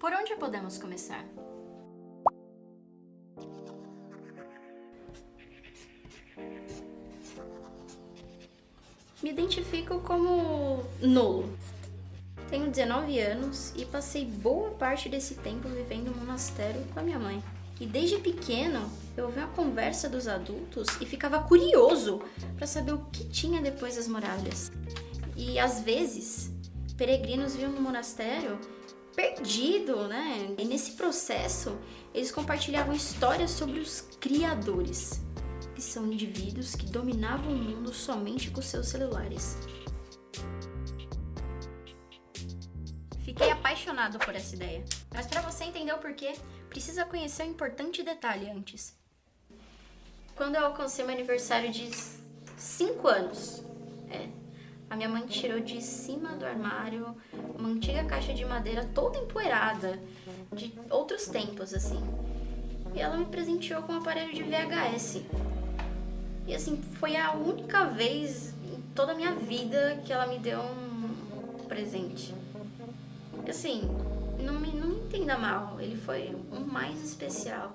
Por onde podemos começar? Me identifico como nulo. Tenho 19 anos e passei boa parte desse tempo vivendo no monastério com a minha mãe. E desde pequeno eu ouvia a conversa dos adultos e ficava curioso para saber o que tinha depois das muralhas. E às vezes, peregrinos vinham no monastério perdido, né? E nesse processo, eles compartilhavam histórias sobre os criadores, que são indivíduos que dominavam o mundo somente com seus celulares. Fiquei apaixonado por essa ideia, mas para você entender o porquê, precisa conhecer um importante detalhe antes. Quando eu alcancei meu aniversário de 5 anos, a minha mãe tirou de cima do armário uma antiga caixa de madeira toda empoeirada, de outros tempos, assim. E ela me presenteou com um aparelho de VHS. E assim, foi a única vez em toda a minha vida que ela me deu um presente. E assim, não me entenda mal, ele foi o mais especial.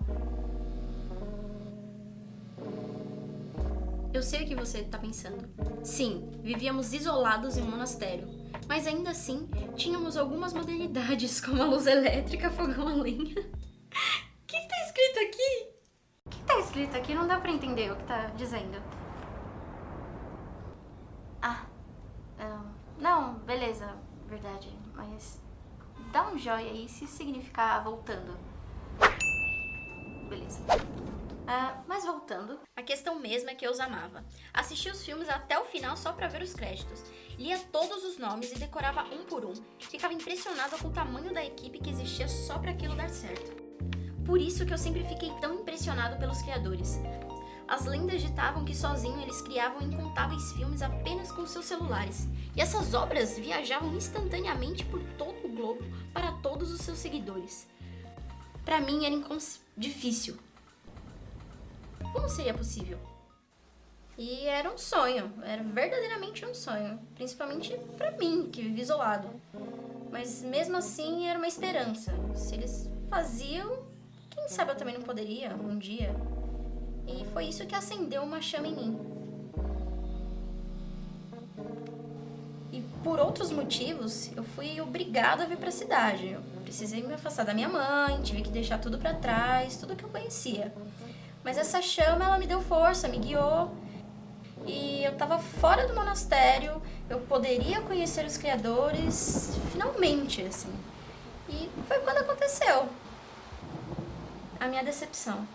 Eu sei o que você está pensando. Sim, vivíamos isolados em um monastério, mas ainda assim tínhamos algumas modernidades, como a luz elétrica, fogão a lenha. O que está escrito aqui? O que está escrito aqui? Não dá para entender o que está dizendo. Não, beleza, verdade, mas dá um joia aí se significar voltando. Beleza. Mas voltando, a questão mesmo é que eu os amava. Assistia os filmes até o final só pra ver os créditos. Lia todos os nomes e decorava um por um. Ficava impressionada com o tamanho da equipe que existia só pra aquilo dar certo. Por isso que eu sempre fiquei tão impressionado pelos criadores. As lendas ditavam que sozinho eles criavam incontáveis filmes apenas com seus celulares. E essas obras viajavam instantaneamente por todo o globo para todos os seus seguidores. Pra mim era difícil. Como seria possível? E era um sonho, era verdadeiramente um sonho, principalmente pra mim, que vive isolado. Mas mesmo assim era uma esperança. Se eles faziam, quem sabe eu também não poderia, um dia. E foi isso que acendeu uma chama em mim. E por outros motivos, eu fui obrigada a vir pra cidade. Eu precisei me afastar da minha mãe, tive que deixar tudo pra trás, tudo que eu conhecia. Mas essa chama, ela me deu força, me guiou. E eu tava fora do monastério, eu poderia conhecer os criadores, finalmente, assim. E foi quando aconteceu a minha decepção.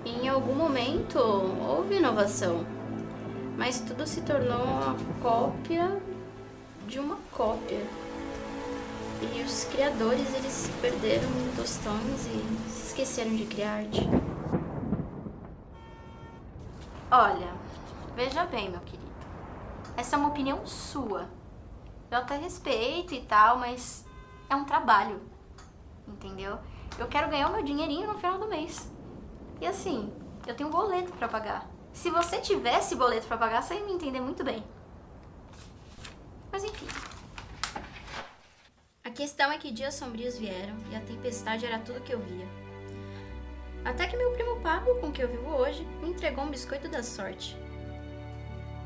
Em algum momento, houve inovação, mas tudo se tornou uma cópia de uma cópia. E os criadores, eles se perderam em tostões e se esqueceram de criar arte. Olha, veja bem, meu querido. Essa é uma opinião sua. Eu até respeito e tal, mas é um trabalho, entendeu? Eu quero ganhar o meu dinheirinho no final do mês. E assim, eu tenho um boleto pra pagar. Se você tivesse boleto pra pagar, você ia me entender muito bem. Mas enfim. A questão é que dias sombrios vieram e a tempestade era tudo que eu via. Até que meu primo Pablo, com quem eu vivo hoje, me entregou um biscoito da sorte.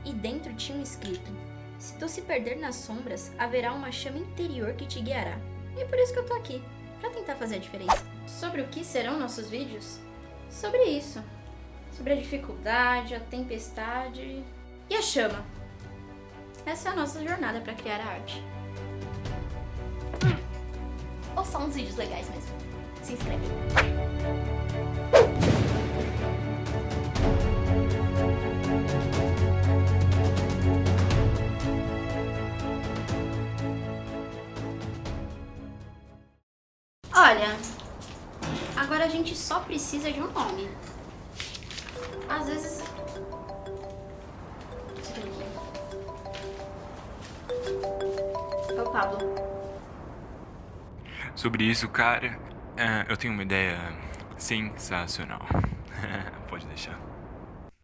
E dentro tinha um escrito: se tu se perder nas sombras, haverá uma chama interior que te guiará. E é por isso que eu tô aqui, pra tentar fazer a diferença. Sobre o que serão nossos vídeos? Sobre isso. Sobre a dificuldade, a tempestade e a chama. Essa é a nossa jornada pra criar a arte. Ou são uns vídeos legais mesmo. Se inscreve. Olha, agora a gente só precisa de um nome. Às vezes... É o Pablo. Sobre isso, cara, eu tenho uma ideia sensacional. Pode deixar.